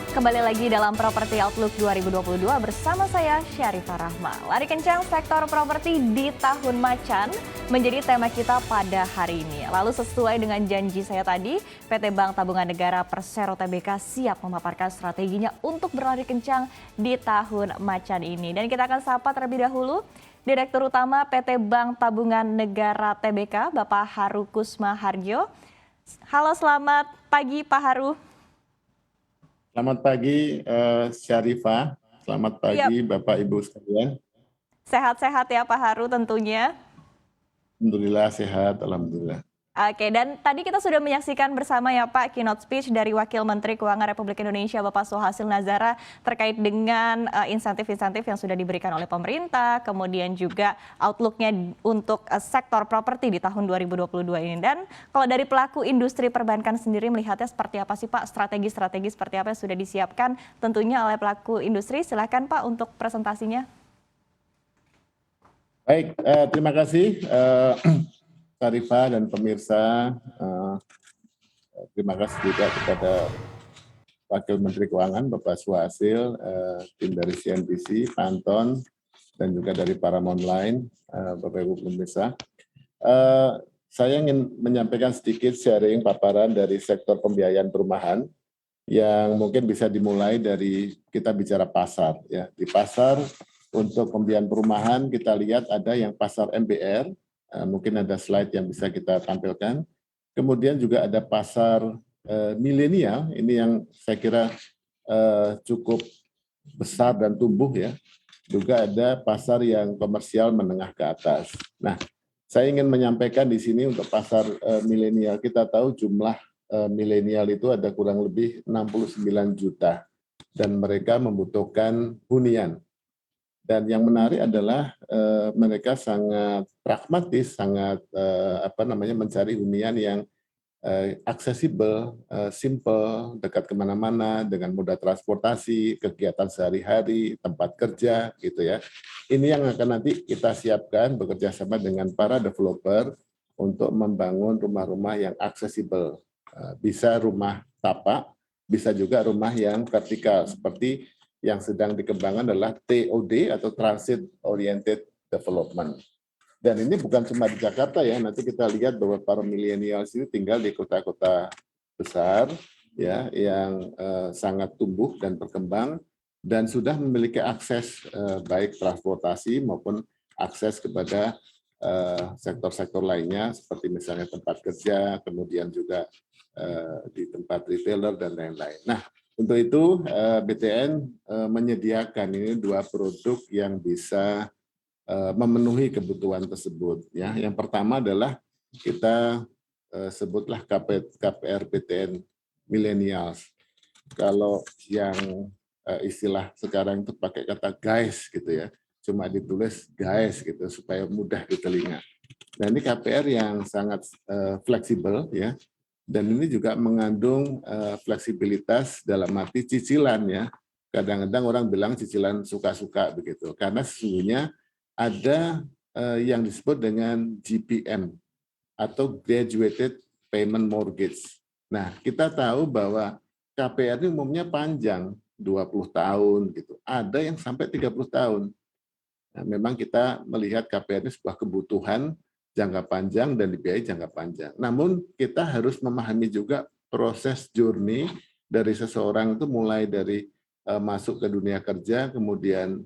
Kembali lagi dalam Property Outlook 2022 bersama saya Syarifah Rahma. Lari kencang sektor properti di tahun macan menjadi tema kita pada hari ini. Lalu sesuai dengan janji saya tadi, PT Bank Tabungan Negara Persero Tbk siap memaparkan strateginya untuk berlari kencang di tahun macan ini. Dan kita akan sapa terlebih dahulu Direktur Utama PT Bank Tabungan Negara Tbk, Bapak Haru Kusma Harjo. Halo, selamat pagi Pak Haru. Selamat pagi Syarifah, selamat pagi Bapak Ibu sekalian. Sehat-sehat ya Pak Haru tentunya. Alhamdulillah sehat, alhamdulillah. Oke, dan tadi kita sudah menyaksikan bersama ya Pak keynote speech dari Wakil Menteri Keuangan Republik Indonesia Bapak Suhasil Nazara terkait dengan insentif-insentif yang sudah diberikan oleh pemerintah, kemudian juga outlook-nya untuk sektor properti di tahun 2022 ini. Dan kalau dari pelaku industri perbankan sendiri melihatnya seperti apa sih Pak, strategi-strategi seperti apa yang sudah disiapkan tentunya oleh pelaku industri. Silakan Pak untuk presentasinya. Baik, terima kasih Syarifah dan pemirsa. Terima kasih juga kepada Wakil Menteri Keuangan Bapak Suhasil, tim dari CNBC, Pak Anton, dan juga dari Paramount Online, Bapak Ibu pemirsa. Saya ingin menyampaikan sedikit sharing paparan dari sektor pembiayaan perumahan yang mungkin bisa dimulai dari kita bicara pasar. Ya, di pasar untuk pembiayaan perumahan kita lihat ada yang pasar MBR, mungkin ada slide yang bisa kita tampilkan. Kemudian juga ada pasar milenial, ini yang saya kira cukup besar dan tumbuh ya. Juga ada pasar yang komersial menengah ke atas. Nah, saya ingin menyampaikan di sini untuk pasar milenial, kita tahu jumlah milenial itu ada kurang lebih 69 juta dan mereka membutuhkan hunian. Dan yang menarik adalah mereka sangat pragmatis, sangat mencari hunian yang aksesibel, simple, dekat kemana-mana, dengan moda transportasi, kegiatan sehari-hari, tempat kerja, gitu ya. Ini yang akan nanti kita siapkan bekerja sama dengan para developer untuk membangun rumah-rumah yang aksesibel. Bisa rumah tapak, bisa juga rumah yang vertikal, seperti yang sedang dikembangkan adalah TOD atau Transit Oriented Development. Dan ini bukan cuma di Jakarta ya, nanti kita lihat bahwa para milenial ini tinggal di kota-kota besar ya yang sangat tumbuh dan berkembang dan sudah memiliki akses baik transportasi maupun akses kepada sektor-sektor lainnya seperti misalnya tempat kerja, kemudian juga di tempat retailer dan lain-lain. Nah, untuk itu BTN menyediakan ini dua produk yang bisa memenuhi kebutuhan tersebut. Ya, yang pertama adalah kita sebutlah KPR BTN Millennials. Kalau yang istilah sekarang itu pakai kata guys gitu ya, cuma ditulis guys gitu supaya mudah di telinga. Nah ini KPR yang sangat fleksibel ya. Dan ini juga mengandung fleksibilitas dalam arti cicilan ya. Kadang-kadang orang bilang cicilan suka-suka begitu. Karena sesungguhnya ada yang disebut dengan GPM atau Graduated Payment Mortgage. Nah, kita tahu bahwa KPR ini umumnya panjang, 20 tahun gitu. Ada yang sampai 30 tahun. Nah, memang kita melihat KPR ini sebuah kebutuhan jangka panjang dan dibiayai jangka panjang. Namun kita harus memahami juga proses journey dari seseorang itu mulai dari masuk ke dunia kerja, kemudian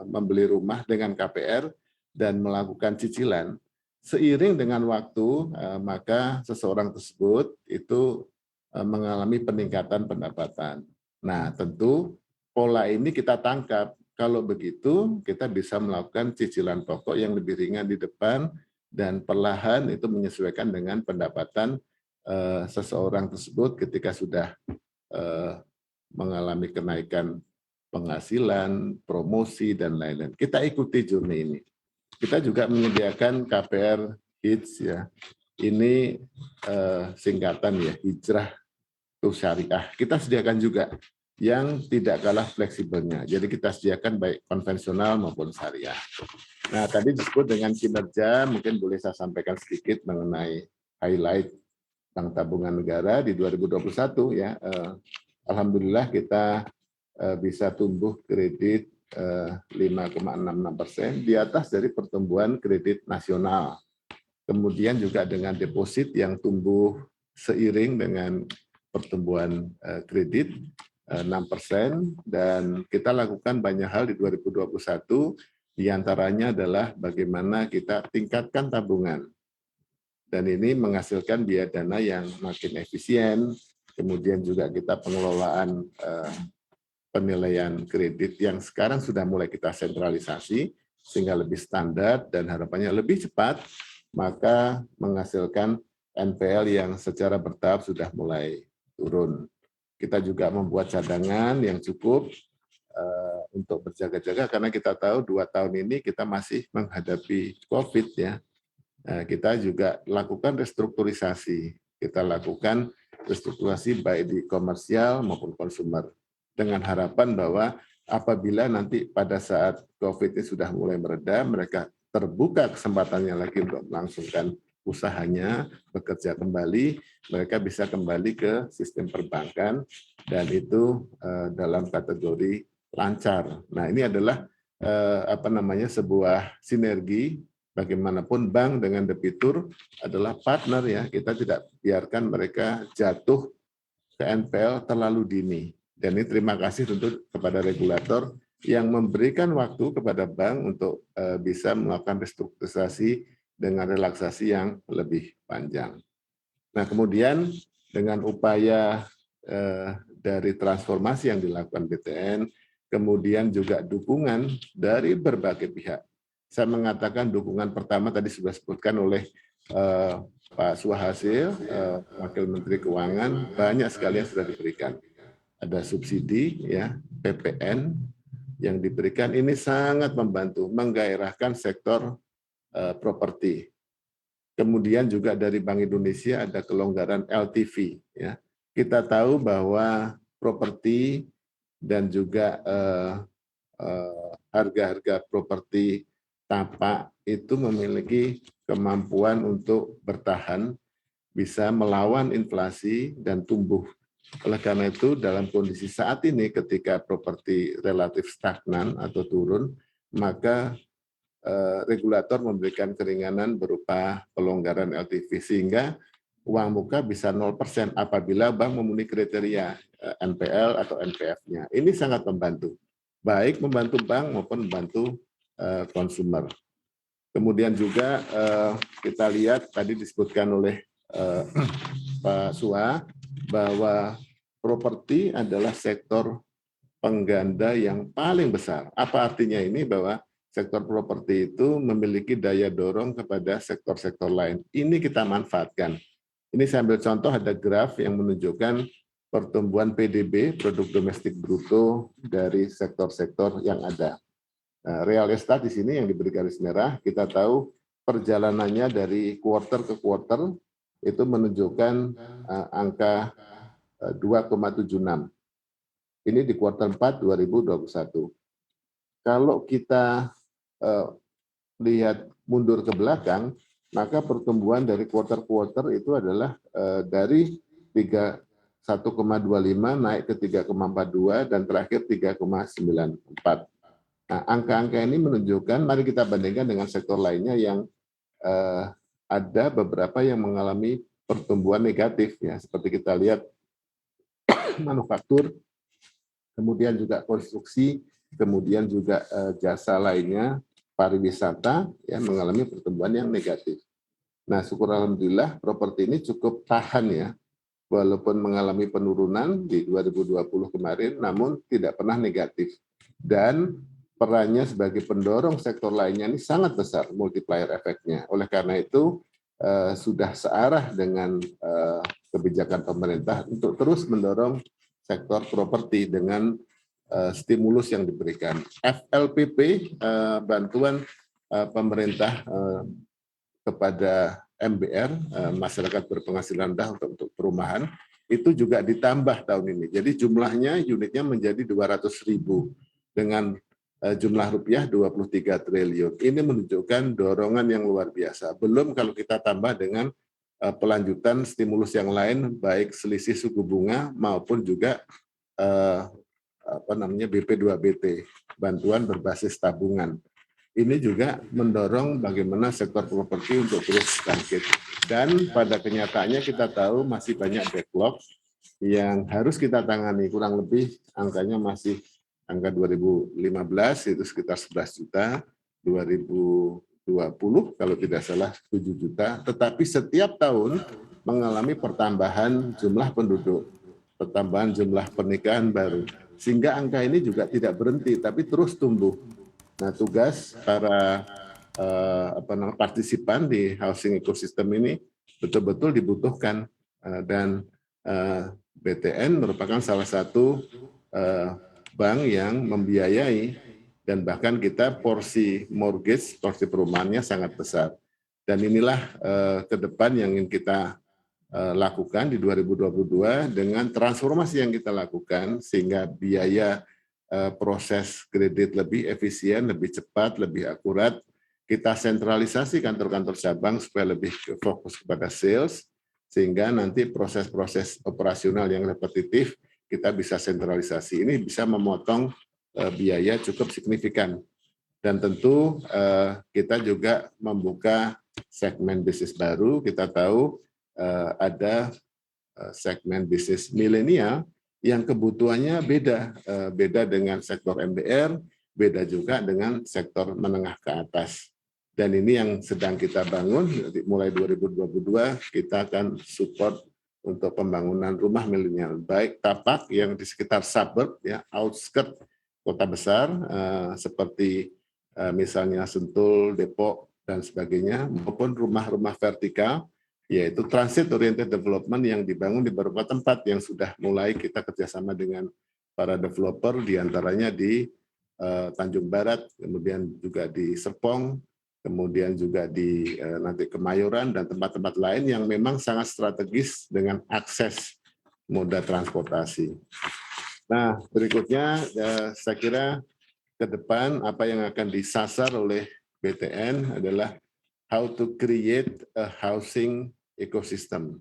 membeli rumah dengan KPR dan melakukan cicilan. Seiring dengan waktu, maka seseorang tersebut itu mengalami peningkatan pendapatan. Nah, tentu pola ini kita tangkap. Kalau begitu, kita bisa melakukan cicilan pokok yang lebih ringan di depan dan perlahan itu menyesuaikan dengan pendapatan seseorang tersebut ketika sudah mengalami kenaikan penghasilan, promosi, dan lain-lain. Kita ikuti journey ini. Kita juga menyediakan KPR Hits ya. Ini singkatan ya, hijrah to syariah. Kita sediakan juga yang tidak kalah fleksibelnya. Jadi kita sediakan baik konvensional maupun syariah. Nah, tadi disebut dengan kinerja, mungkin boleh saya sampaikan sedikit mengenai highlight Bank Tabungan Negara di 2021 ya. alhamdulillah kita bisa tumbuh kredit 5,66% di atas dari pertumbuhan kredit nasional. Kemudian juga dengan deposit yang tumbuh seiring dengan pertumbuhan kredit 6%, dan kita lakukan banyak hal di 2021, diantaranya adalah bagaimana kita tingkatkan tabungan. Dan ini menghasilkan biaya dana yang makin efisien, kemudian juga kita pengelolaan penilaian kredit yang sekarang sudah mulai kita sentralisasi, sehingga lebih standar dan harapannya lebih cepat, maka menghasilkan NPL yang secara bertahap sudah mulai turun. Kita juga membuat cadangan yang cukup untuk berjaga-jaga, karena kita tahu 2 tahun ini kita masih menghadapi COVID ya. Kita juga lakukan restrukturisasi. Kita lakukan restrukturisasi baik di komersial maupun konsumer, dengan harapan bahwa apabila nanti pada saat COVID ini sudah mulai mereda, mereka terbuka kesempatannya lagi untuk melangsungkan usahanya, bekerja kembali, mereka bisa kembali ke sistem perbankan, dan itu dalam kategori lancar. Nah, ini adalah sebuah sinergi. Bagaimanapun bank dengan debitur adalah partner ya, kita tidak biarkan mereka jatuh ke NPL terlalu dini. Dan ini terima kasih tentu kepada regulator yang memberikan waktu kepada bank untuk bisa melakukan restrukturisasi dengan relaksasi yang lebih panjang. Nah, kemudian dengan upaya dari transformasi yang dilakukan BTN, kemudian juga dukungan dari berbagai pihak. Saya mengatakan dukungan pertama tadi sudah disebutkan oleh Pak Suhasil, Wakil Menteri Keuangan, banyak sekali yang sudah diberikan. Ada subsidi, ya, PPN yang diberikan, ini sangat membantu menggairahkan sektor properti. Kemudian juga dari Bank Indonesia ada kelonggaran LTV. Ya. Kita tahu bahwa properti dan juga harga-harga properti tapak itu memiliki kemampuan untuk bertahan, bisa melawan inflasi dan tumbuh. Oleh karena itu, dalam kondisi saat ini ketika properti relatif stagnan atau turun, maka regulator memberikan keringanan berupa pelonggaran LTV, sehingga uang muka bisa 0% apabila bank memenuhi kriteria NPL atau NPF-nya. Ini sangat membantu, baik membantu bank maupun membantu konsumer. Kemudian juga kita lihat tadi disebutkan oleh Pak Sua bahwa properti adalah sektor pengganda yang paling besar. Apa artinya ini? Bahwa sektor properti itu memiliki daya dorong kepada sektor-sektor lain. Ini kita manfaatkan. Ini saya ambil contoh, ada graf yang menunjukkan pertumbuhan PDB, produk domestik bruto, dari sektor-sektor yang ada. Real estate di sini yang diberi garis merah, kita tahu perjalanannya dari quarter ke quarter itu menunjukkan angka 2,76. Ini di kuartal 4 2021. Kalau kita lihat mundur ke belakang, maka pertumbuhan dari quarter-quarter itu adalah dari 1,25 naik ke 3,42 dan terakhir 3,94. Nah, angka-angka ini menunjukkan, mari kita bandingkan dengan sektor lainnya yang ada beberapa yang mengalami pertumbuhan negatif, ya, seperti kita lihat manufaktur, kemudian juga konstruksi, kemudian juga jasa lainnya, pariwisata, ya, mengalami pertumbuhan yang negatif. Nah, syukur alhamdulillah properti ini cukup tahan ya, walaupun mengalami penurunan di 2020 kemarin, namun tidak pernah negatif. Dan perannya sebagai pendorong sektor lainnya ini sangat besar, multiplier efeknya. Oleh karena itu, sudah searah dengan kebijakan pemerintah untuk terus mendorong sektor properti dengan stimulus yang diberikan. FLPP, bantuan pemerintah kepada MBR, masyarakat berpenghasilan rendah untuk perumahan, itu juga ditambah tahun ini. Jadi jumlahnya, unitnya menjadi 200.000 dengan jumlah rupiah 23 triliun. Ini menunjukkan dorongan yang luar biasa. Belum kalau kita tambah dengan pelanjutan stimulus yang lain, baik selisih suku bunga maupun juga eh, BP2BT, bantuan berbasis tabungan. Ini juga mendorong bagaimana sektor properti untuk terus bangkit. Dan pada kenyataannya kita tahu masih banyak backlog yang harus kita tangani, kurang lebih angkanya masih angka 2015 itu sekitar 11 juta, 2020 kalau tidak salah 7 juta, tetapi setiap tahun mengalami pertambahan jumlah penduduk, pertambahan jumlah pernikahan baru, sehingga angka ini juga tidak berhenti tapi terus tumbuh. Nah, tugas para partisipan di housing ecosystem ini betul-betul dibutuhkan, dan BTN merupakan salah satu bank yang membiayai, dan bahkan kita porsi mortgage, porsi perumahannya sangat besar. Dan inilah ke depan yang ingin kita lakukan di 2022 dengan transformasi yang kita lakukan sehingga biaya proses kredit lebih efisien, lebih cepat, lebih akurat. Kita sentralisasi kantor-kantor cabang supaya lebih fokus kepada sales, sehingga nanti proses-proses operasional yang repetitif kita bisa sentralisasi. Ini bisa memotong biaya cukup signifikan. Dan tentu kita juga membuka segmen bisnis baru. Kita tahu ada segmen bisnis milenial yang kebutuhannya beda dengan sektor MDR, beda juga dengan sektor menengah ke atas. Dan ini yang sedang kita bangun, mulai 2022 kita akan support untuk pembangunan rumah milenial, baik tapak yang di sekitar suburb, ya, outskirt kota besar, seperti misalnya Sentul, Depok, dan sebagainya, maupun rumah-rumah vertikal, yaitu transit oriented development yang dibangun di beberapa tempat yang sudah mulai kita kerjasama dengan para developer, diantaranya di Tanjung Barat, kemudian juga di Serpong, kemudian juga di nanti Kemayoran dan tempat-tempat lain yang memang sangat strategis dengan akses moda transportasi. Nah, berikutnya saya kira ke depan apa yang akan disasar oleh BTN adalah how to create a housing ecosystem.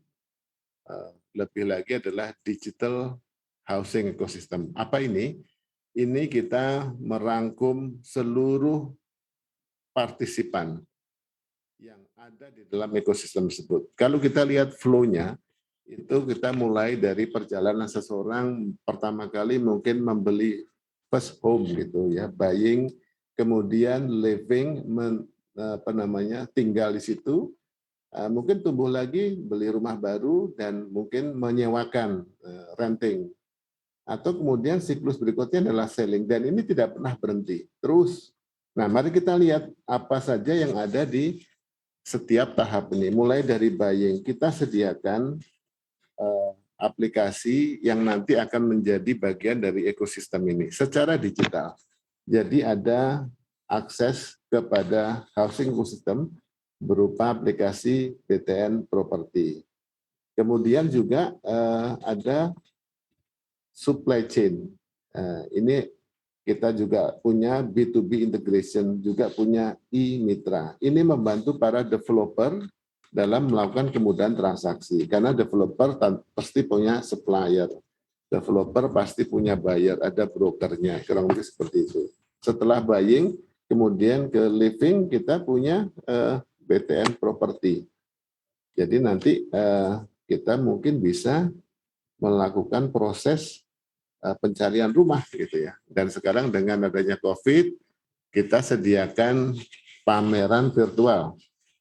Lebih lagi adalah digital housing ecosystem. Apa ini? Ini kita merangkum seluruh partisipan yang ada di dalam ekosistem tersebut. Kalau kita lihat flow-nya, itu kita mulai dari perjalanan seseorang pertama kali mungkin membeli first home gitu ya, buying, kemudian living, tinggal di situ, mungkin tumbuh lagi beli rumah baru dan mungkin menyewakan, renting, atau kemudian siklus berikutnya adalah selling, dan ini tidak pernah berhenti terus. Nah, mari kita lihat apa saja yang ada di setiap tahap ini. Mulai dari buying, kita sediakan aplikasi yang nanti akan menjadi bagian dari ekosistem ini secara digital. Jadi ada akses kepada housing ecosystem berupa aplikasi BTN Property. Kemudian juga ada supply chain. Ini kita juga punya B2B integration, juga punya e-mitra. Ini membantu para developer dalam melakukan kemudahan transaksi. Karena developer pasti punya supplier, developer pasti punya buyer, ada brokernya, kurang lebih seperti itu. Setelah buying, kemudian ke living, kita punya BTN Property. Jadi nanti kita mungkin bisa melakukan proses pencarian rumah gitu ya. Dan sekarang dengan adanya COVID, kita sediakan pameran virtual.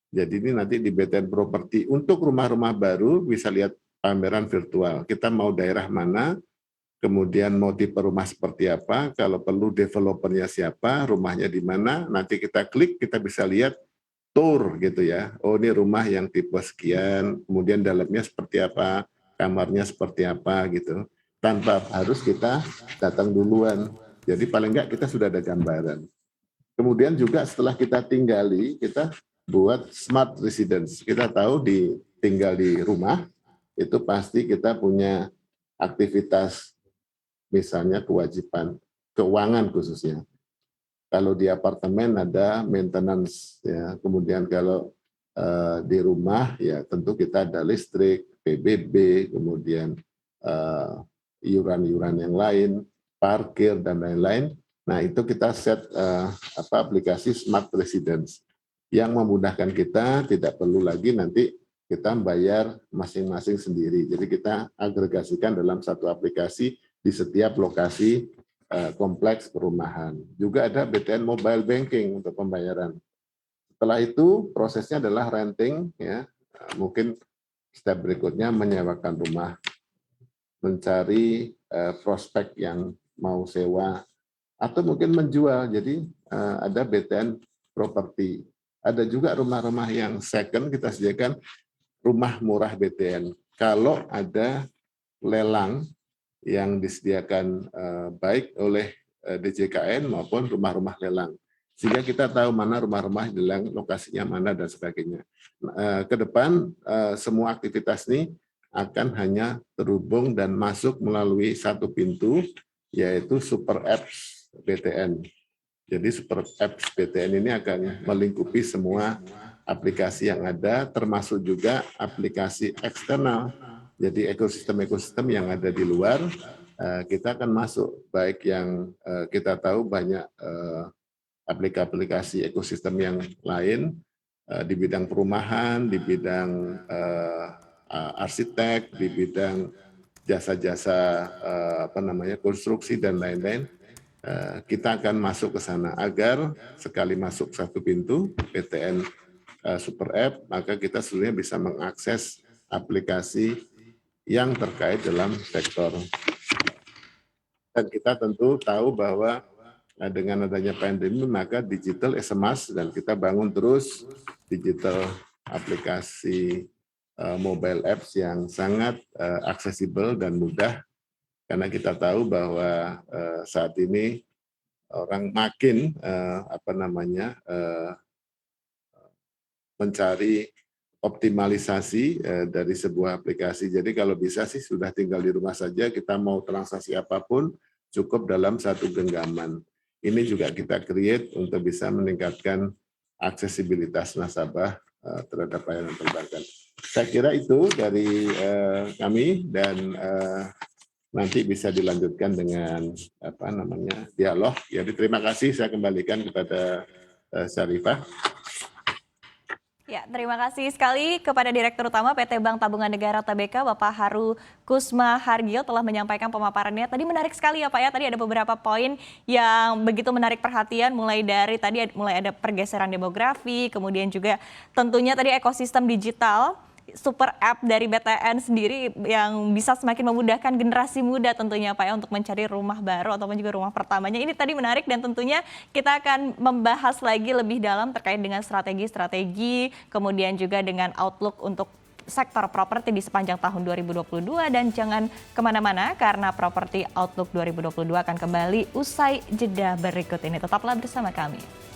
Jadi ini nanti di BTN Property untuk rumah-rumah baru bisa lihat pameran virtual. Kita mau daerah mana, kemudian mau tipe rumah seperti apa, kalau perlu developernya siapa, rumahnya di mana, nanti kita klik, kita bisa lihat tour gitu ya. Oh, ini rumah yang tipe sekian, kemudian dalamnya seperti apa, kamarnya seperti apa gitu. Tanpa harus kita datang duluan. Jadi paling enggak kita sudah ada gambaran. Kemudian juga setelah kita tinggali, kita buat smart residence. Kita tahu tinggal di rumah, itu pasti kita punya aktivitas, misalnya kewajiban keuangan khususnya. Kalau di apartemen ada maintenance, ya. Kemudian kalau di rumah ya tentu kita ada listrik, PBB, kemudian iuran-iuran yang lain, parkir dan lain-lain. Nah, itu kita set aplikasi Smart Residence yang memudahkan kita, tidak perlu lagi nanti kita bayar masing-masing sendiri. Jadi kita agregasikan dalam satu aplikasi di setiap lokasi kompleks perumahan. Juga ada BTN Mobile Banking untuk pembayaran. Setelah itu prosesnya adalah renting, ya. Mungkin step berikutnya menyewakan rumah, mencari prospek yang mau sewa, atau mungkin menjual. Jadi ada BTN properti. Ada juga rumah-rumah yang second, kita sediakan rumah murah BTN. Kalau ada lelang yang disediakan baik oleh DJKN maupun rumah-rumah lelang. Sehingga kita tahu mana rumah-rumah lelang, lokasinya mana, dan sebagainya. Ke depan, semua aktivitas ini akan hanya terhubung dan masuk melalui satu pintu, yaitu Super Apps BTN. Jadi Super Apps BTN ini akan melingkupi semua aplikasi yang ada, termasuk juga aplikasi eksternal. Jadi ekosistem-ekosistem yang ada di luar, kita akan masuk. Baik yang kita tahu banyak aplikasi ekosistem yang lain, di bidang perumahan, di bidang arsitek, di bidang jasa-jasa konstruksi dan lain-lain. Kita akan masuk ke sana agar sekali masuk satu pintu BTN Super App, maka kita sebenarnya bisa mengakses aplikasi yang terkait dalam sektor. Dan kita tentu tahu bahwa dengan adanya pandemi, maka digital is a must, dan kita bangun terus digital aplikasi mobile apps yang sangat aksesibel dan mudah, karena kita tahu bahwa saat ini orang makin mencari optimalisasi dari sebuah aplikasi. Jadi kalau bisa sih sudah tinggal di rumah saja, kita mau transaksi apapun cukup dalam satu genggaman. Ini juga kita create untuk bisa meningkatkan aksesibilitas nasabah terhadap layanan perbankan. Saya kira itu dari kami, dan nanti bisa dilanjutkan dengan dialog. Jadi terima kasih, saya kembalikan kepada Syarifah. Ya, terima kasih sekali kepada Direktur Utama PT Bank Tabungan Negara Tbk, Bapak Haru Kusma Hargio, telah menyampaikan pemaparannya. Tadi menarik sekali ya Pak ya, tadi ada beberapa poin yang begitu menarik perhatian, mulai dari tadi mulai ada pergeseran demografi, kemudian juga tentunya tadi ekosistem digital, super app dari BTN sendiri yang bisa semakin memudahkan generasi muda tentunya Pak ya untuk mencari rumah baru ataupun juga rumah pertamanya. Ini tadi menarik, dan tentunya kita akan membahas lagi lebih dalam terkait dengan strategi-strategi, kemudian juga dengan outlook untuk sektor properti di sepanjang tahun 2022, dan jangan kemana-mana karena Properti Outlook 2022 akan kembali usai jeda berikut ini. Tetaplah bersama kami.